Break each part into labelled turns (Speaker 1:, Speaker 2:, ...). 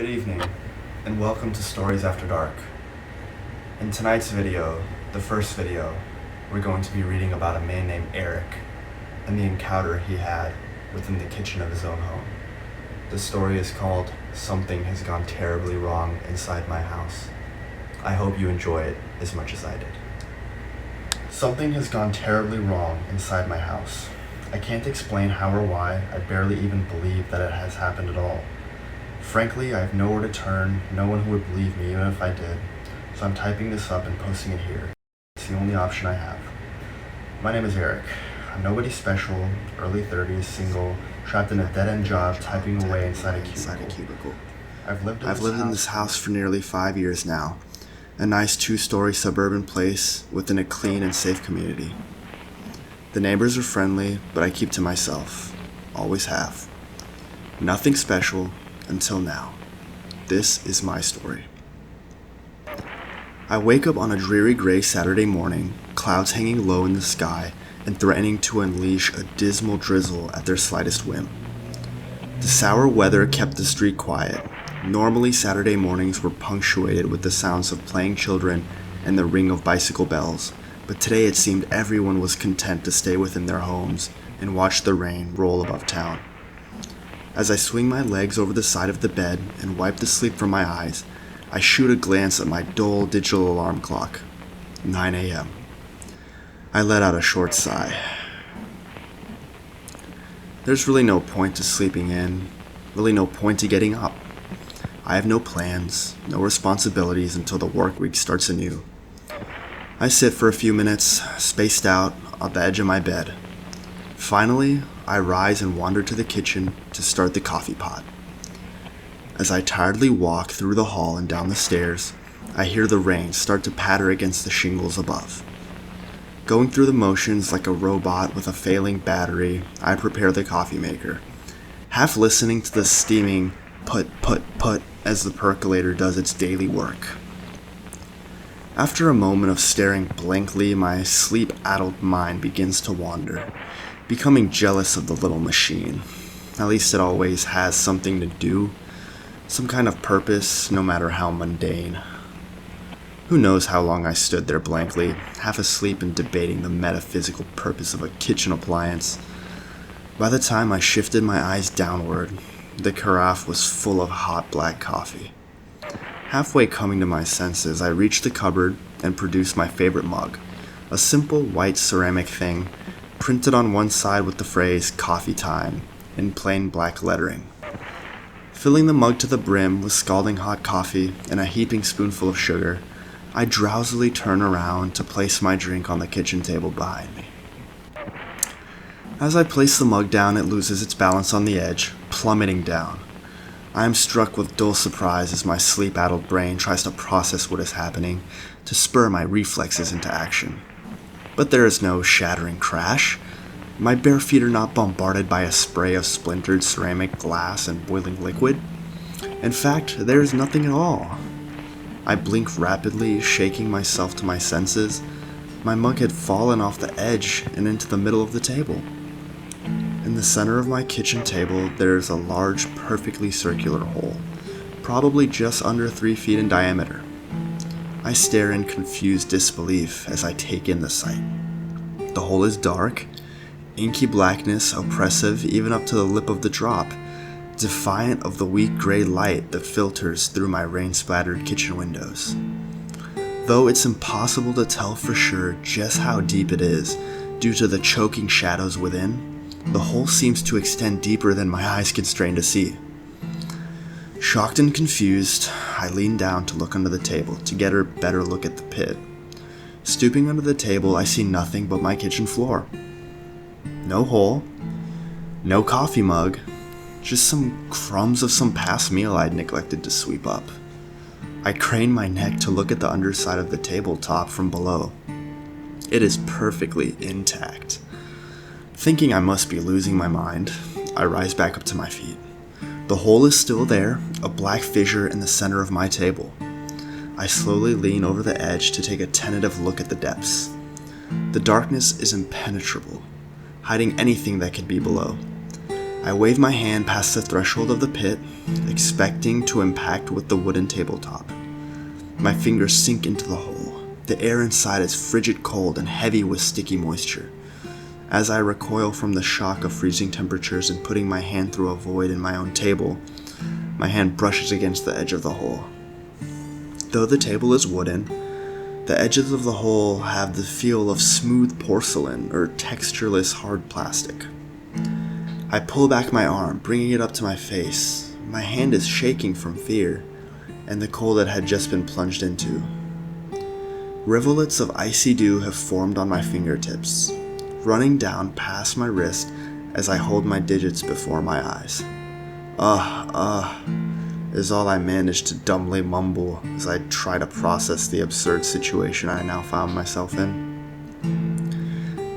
Speaker 1: Good evening, and welcome to Stories After Dark. In tonight's video, the first video, we're going to be reading about a man named Eric and the encounter he had within the kitchen of his own home. The story is called Something Has Gone Terribly Wrong Inside My House. I hope you enjoy it as much as I did. Something has gone terribly wrong inside my house. I can't explain how or why. I barely even believe that it has happened at all. Frankly, I have nowhere to turn, no one who would believe me even if I did, so I'm typing this up and posting it here. It's the only option I have. My name is Eric. I'm nobody special, early 30s, single, trapped in a dead-end job, typing away inside a cubicle. I've lived in this house for nearly 5 years now. A nice 2-story suburban place within a clean and safe community. The neighbors are friendly, but I keep to myself. Always have. Nothing special until now. This is my story. I wake up on a dreary gray Saturday morning, clouds hanging low in the sky and threatening to unleash a dismal drizzle at their slightest whim. The sour weather kept the street quiet. Normally, Saturday mornings were punctuated with the sounds of playing children and the ring of bicycle bells, but today it seemed everyone was content to stay within their homes and watch the rain roll above town. As I swing my legs over the side of the bed and wipe the sleep from my eyes, I shoot a glance at my dull digital alarm clock. 9 a.m. I let out a short sigh. There's really no point to sleeping in, really no point to getting up. I have no plans, no responsibilities until the work week starts anew. I sit for a few minutes, spaced out, on the edge of my bed. Finally, I rise and wander to the kitchen to start the coffee pot. As I tiredly walk through the hall and down the stairs, I hear the rain start to patter against the shingles above. Going through the motions like a robot with a failing battery, I prepare the coffee maker, half listening to the steaming put as the percolator does its daily work. After a moment of staring blankly, my sleep-addled mind begins to wander, becoming jealous of the little machine. At least it always has something to do, some kind of purpose, no matter how mundane. Who knows how long I stood there blankly, half asleep and debating the metaphysical purpose of a kitchen appliance. By the time I shifted my eyes downward, the carafe was full of hot black coffee. Halfway coming to my senses, I reached the cupboard and produced my favorite mug, a simple white ceramic thing, printed on one side with the phrase "Coffee Time" in plain black lettering. Filling the mug to the brim with scalding hot coffee and a heaping spoonful of sugar, I drowsily turn around to place my drink on the kitchen table behind me. As I place the mug down, it loses its balance on the edge, plummeting down. I am struck with dull surprise as my sleep-addled brain tries to process what is happening, to spur my reflexes into action. But there is no shattering crash. My bare feet are not bombarded by a spray of splintered ceramic glass and boiling liquid. In fact, there is nothing at all. I blink rapidly, shaking myself to my senses. My mug had fallen off the edge and into the middle of the table. In the center of my kitchen table, there is a large, perfectly circular hole, probably just under 3 feet in diameter. I stare in confused disbelief as I take in the sight. The hole is dark, inky blackness, oppressive even up to the lip of the drop, defiant of the weak gray light that filters through my rain-splattered kitchen windows. Though it's impossible to tell for sure just how deep it is due to the choking shadows within, the hole seems to extend deeper than my eyes can strain to see. Shocked and confused, I lean down to look under the table to get a better look at the pit. Stooping under the table, I see nothing but my kitchen floor. No hole, no coffee mug, just some crumbs of some past meal I'd neglected to sweep up. I crane my neck to look at the underside of the tabletop from below. It is perfectly intact. Thinking I must be losing my mind, I rise back up to my feet. The hole is still there, a black fissure in the center of my table. I slowly lean over the edge to take a tentative look at the depths. The darkness is impenetrable, hiding anything that could be below. I wave my hand past the threshold of the pit, expecting to impact with the wooden tabletop. My fingers sink into the hole. The air inside is frigid cold and heavy with sticky moisture. As I recoil from the shock of freezing temperatures and putting my hand through a void in my own table, my hand brushes against the edge of the hole. Though the table is wooden, the edges of the hole have the feel of smooth porcelain or textureless hard plastic. I pull back my arm, bringing it up to my face. My hand is shaking from fear and the cold it had just been plunged into. Rivulets of icy dew have formed on my fingertips, running down past my wrist as I hold my digits before my eyes. Is all I managed to dumbly mumble as I try to process the absurd situation I now found myself in.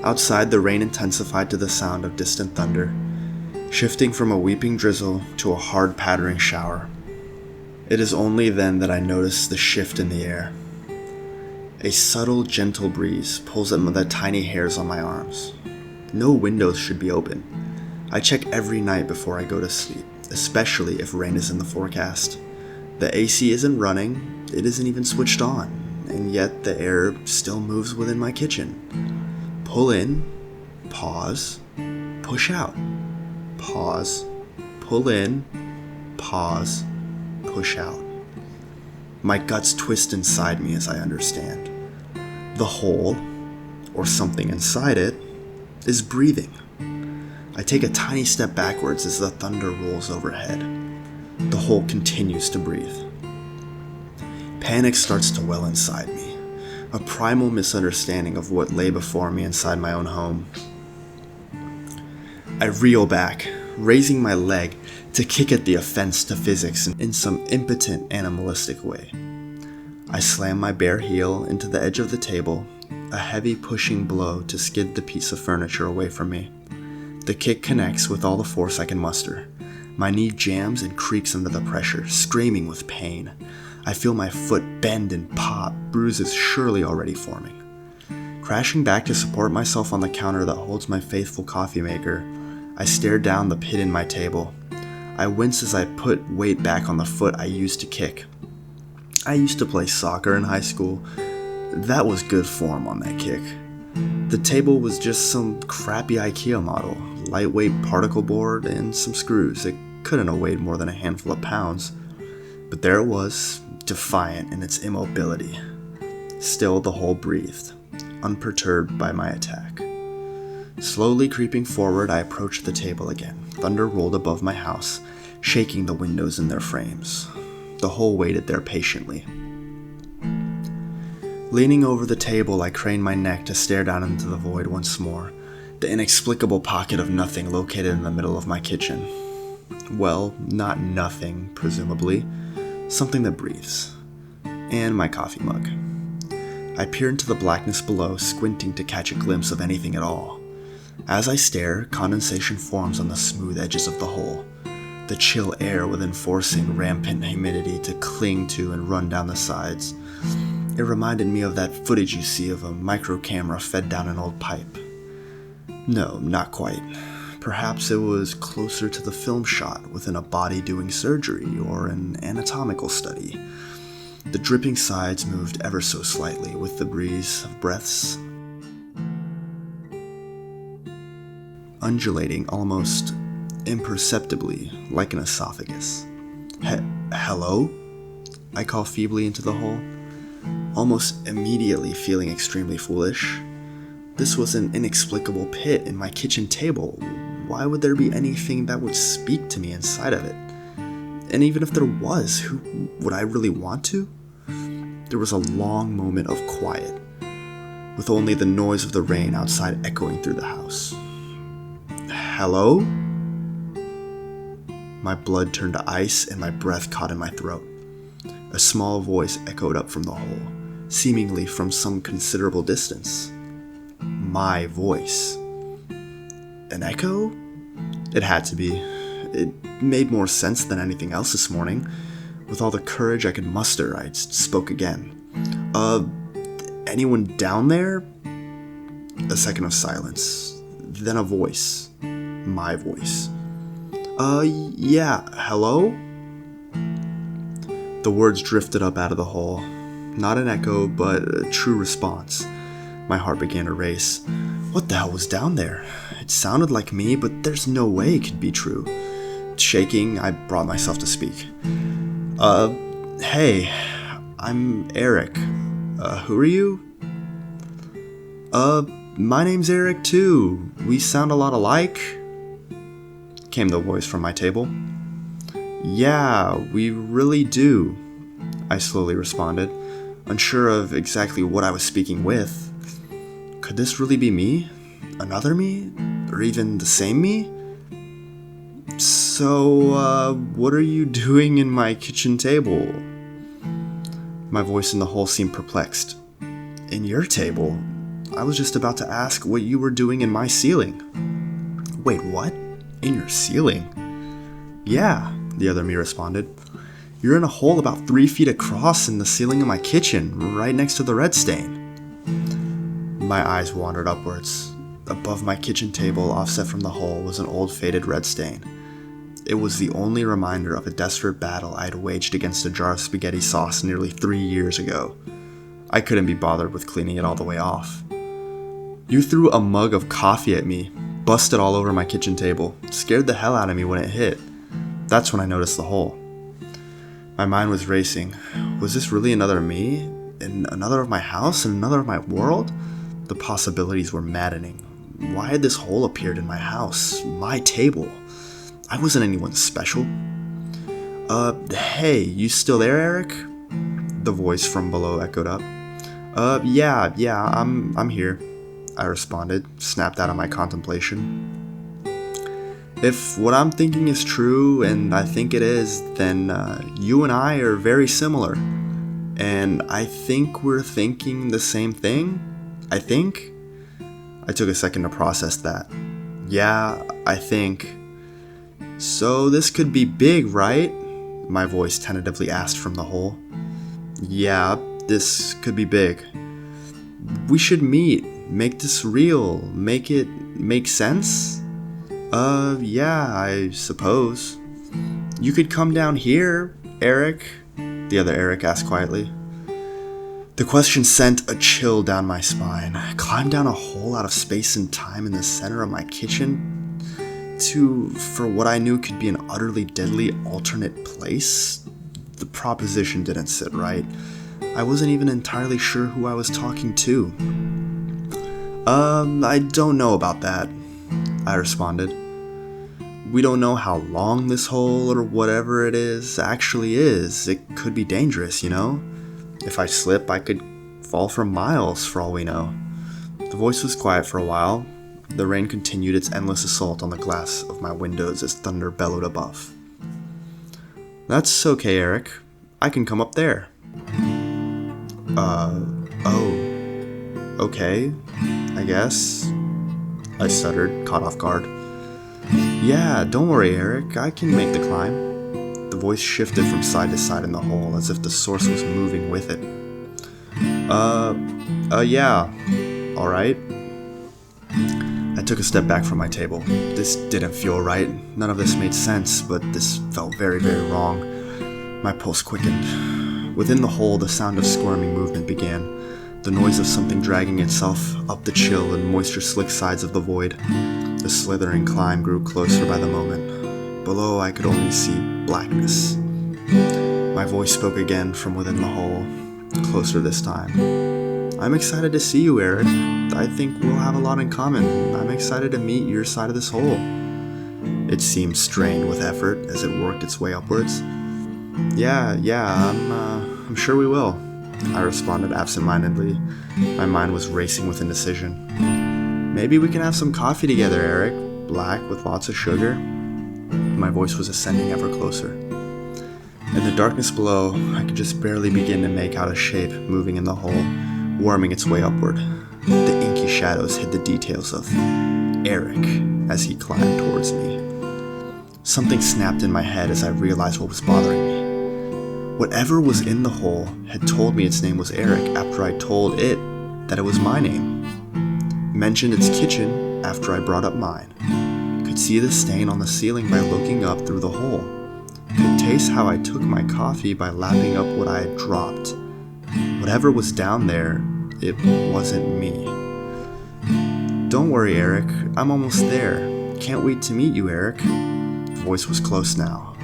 Speaker 1: Outside, the rain intensified to the sound of distant thunder, shifting from a weeping drizzle to a hard pattering shower. It is only then that I notice the shift in the air. A subtle, gentle breeze pulls at the tiny hairs on my arms. No windows should be open. I check every night before I go to sleep, especially if rain is in the forecast. The AC isn't running, it isn't even switched on, and yet the air still moves within my kitchen. Pull in, pause, push out. Pause, pull in, pause, push out. My guts twist inside me as I understand. The hole, or something inside it, is breathing. I take a tiny step backwards as the thunder rolls overhead. The hole continues to breathe. Panic starts to well inside me, a primal misunderstanding of what lay before me inside my own home. I reel back, raising my leg to kick at the offense to physics in some impotent animalistic way. I slam my bare heel into the edge of the table, a heavy pushing blow to skid the piece of furniture away from me. The kick connects with all the force I can muster. My knee jams and creaks under the pressure, screaming with pain. I feel my foot bend and pop, bruises surely already forming. Crashing back to support myself on the counter that holds my faithful coffee maker, I stare down the pit in my table. I wince as I put weight back on the foot I used to kick. I used to play soccer in high school. That was good form on that kick. The table was just some crappy IKEA model, lightweight particle board and some screws. It couldn't have weighed more than a handful of pounds. But there it was, defiant in its immobility. Still the hole breathed, unperturbed by my attack. Slowly creeping forward, I approached the table again. Thunder rolled above my house, shaking the windows in their frames. The hole waited there patiently. Leaning over the table, I craned my neck to stare down into the void once more, the inexplicable pocket of nothing located in the middle of my kitchen. Well, not nothing, presumably. Something that breathes. And my coffee mug. I peer into the blackness below, squinting to catch a glimpse of anything at all. As I stare, condensation forms on the smooth edges of the hole, the chill air within forcing rampant humidity to cling to and run down the sides. It reminded me of that footage you see of a micro camera fed down an old pipe. No, not quite. Perhaps it was closer to the film shot within a body doing surgery or an anatomical study. The dripping sides moved ever so slightly with the breeze of breaths, undulating almost imperceptibly like an esophagus. Hello? I call feebly into the hole, almost immediately feeling extremely foolish. This was an inexplicable pit in my kitchen table. Why would there be anything that would speak to me inside of it? And even if there was, would I really want to? There was a long moment of quiet, with only the noise of the rain outside echoing through the house. Hello? My blood turned to ice and my breath caught in my throat. A small voice echoed up from the hole, seemingly from some considerable distance. My voice. An echo? It had to be. It made more sense than anything else this morning. With all the courage I could muster, I spoke again. Anyone down there? A second of silence. Then a voice. My voice. Yeah, hello? The words drifted up out of the hole. Not an echo, but a true response. My heart began to race. What the hell was down there? It sounded like me, but there's no way it could be true. Shaking, I brought myself to speak. Hey, I'm Eric. Who are you? My name's Eric too. We sound a lot alike, came the voice from my table. Yeah, we really do, I slowly responded, unsure of exactly what I was speaking with. Could this really be me? Another me? Or even the same me? So, what are you doing in my kitchen table? My voice in the hole seemed perplexed. In your table? I was just about to ask what you were doing in my ceiling. Wait, what? In your ceiling? Yeah, the other me responded. You're in a hole about 3 feet across in the ceiling of my kitchen, right next to the red stain. My eyes wandered upwards. Above my kitchen table, offset from the hole, was an old faded red stain. It was the only reminder of a desperate battle I had waged against a jar of spaghetti sauce nearly 3 years ago. I couldn't be bothered with cleaning it all the way off. You threw a mug of coffee at me, busted all over my kitchen table, scared the hell out of me when it hit. That's when I noticed the hole. My mind was racing. Was this really another me? In another of my house? In another of my world? The possibilities were maddening. Why had this hole appeared in my house? My table? I wasn't anyone special. Hey, you still there, Eric? The voice from below echoed up. Yeah, I'm here, I responded, snapped out of my contemplation. If what I'm thinking is true, and I think it is, then you and I are very similar. And I think we're thinking the same thing? I think? I took a second to process that. Yeah, I think. So this could be big, right? My voice tentatively asked from the hole. Yeah, this could be big. We should meet, make this real, make it make sense? Yeah, I suppose. You could come down here, Eric, the other Eric asked quietly. The question sent a chill down my spine. I climbed down a hole out of space and time in the center of my kitchen for what I knew could be an utterly deadly alternate place. The proposition didn't sit right. I wasn't even entirely sure who I was talking to. I don't know about that, I responded. We don't know how long this hole or whatever it is actually is. It could be dangerous, you know? If I slip, I could fall for miles for all we know. The voice was quiet for a while. The rain continued its endless assault on the glass of my windows as thunder bellowed above. That's okay, Eric. I can come up there. Okay, I guess, I stuttered, caught off guard. Yeah, don't worry, Eric, I can make the climb. The voice shifted from side to side in the hole, as if the source was moving with it. Yeah, alright. I took a step back from my table. This didn't feel right. None of this made sense, but this felt very, very wrong. My pulse quickened. Within the hole, the sound of squirming movement began. The noise of something dragging itself up the chill and moisture-slick sides of the void. The slithering climb grew closer by the moment. Below, I could only see blackness. My voice spoke again from within the hole, closer this time. I'm excited to see you, Eric. I think we'll have a lot in common. I'm excited to meet your side of this hole. It seemed strained with effort as it worked its way upwards. Yeah, I'm sure we will, I responded absentmindedly. My mind was racing with indecision. Maybe we can have some coffee together, Eric. Black with lots of sugar. My voice was ascending ever closer. In the darkness below, I could just barely begin to make out a shape moving in the hole, worming its way upward. The inky shadows hid the details of Eric as he climbed towards me. Something snapped in my head as I realized what was bothering me. Whatever was in the hole had told me its name was Eric after I told it that it was my name. Mentioned its kitchen after I brought up mine. Could Could see the stain on the ceiling by looking up through the hole. Could taste how I took my coffee by lapping up what I had dropped. Whatever was down there, it wasn't me. Don't worry, Eric. I'm almost there. Can't wait to meet you, Eric. The voice was close now.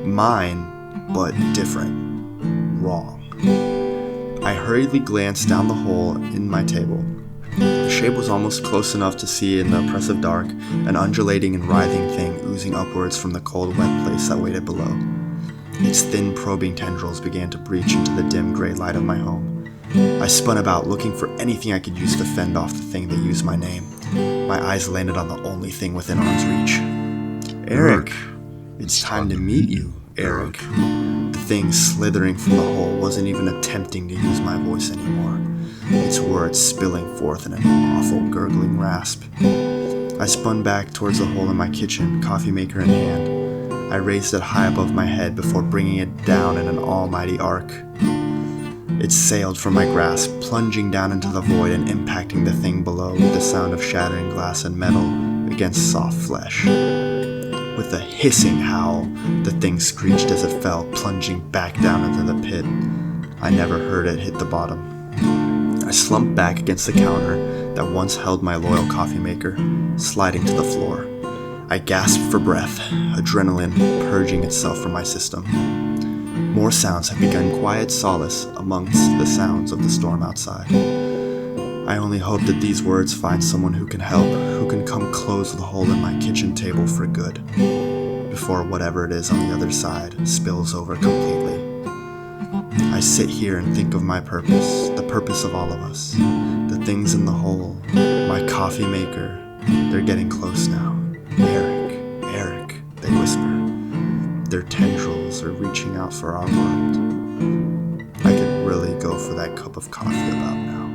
Speaker 1: Mine, but different. Wrong. I hurriedly glanced down the hole in my table. The shape was almost close enough to see in the oppressive dark, an undulating and writhing thing oozing upwards from the cold, wet place that waited below. Its thin, probing tendrils began to breach into the dim, gray light of my home. I spun about, looking for anything I could use to fend off the thing that used my name. My eyes landed on the only thing within arm's reach. Eric, it's time to meet you, Eric. The thing slithering from the hole wasn't even attempting to use my voice anymore, its words spilling forth in an awful gurgling rasp. I spun back towards the hole in my kitchen, coffee maker in hand. I raised it high above my head before bringing it down in an almighty arc. It sailed from my grasp, plunging down into the void and impacting the thing below with the sound of shattering glass and metal against soft flesh. With a hissing howl, the thing screeched as it fell, plunging back down into the pit. I never heard it hit the bottom. I slumped back against the counter that once held my loyal coffee maker, sliding to the floor. I gasped for breath, adrenaline purging itself from my system. More sounds had begun quiet solace amongst the sounds of the storm outside. I only hope that these words find someone who can help, who can come close the hole in my kitchen table for good, before whatever it is on the other side spills over completely. I sit here and think of my purpose, the purpose of all of us. The things in the hole, my coffee maker, they're getting close now. Eric, Eric, they whisper. Their tendrils are reaching out for our world. I could really go for that cup of coffee about now.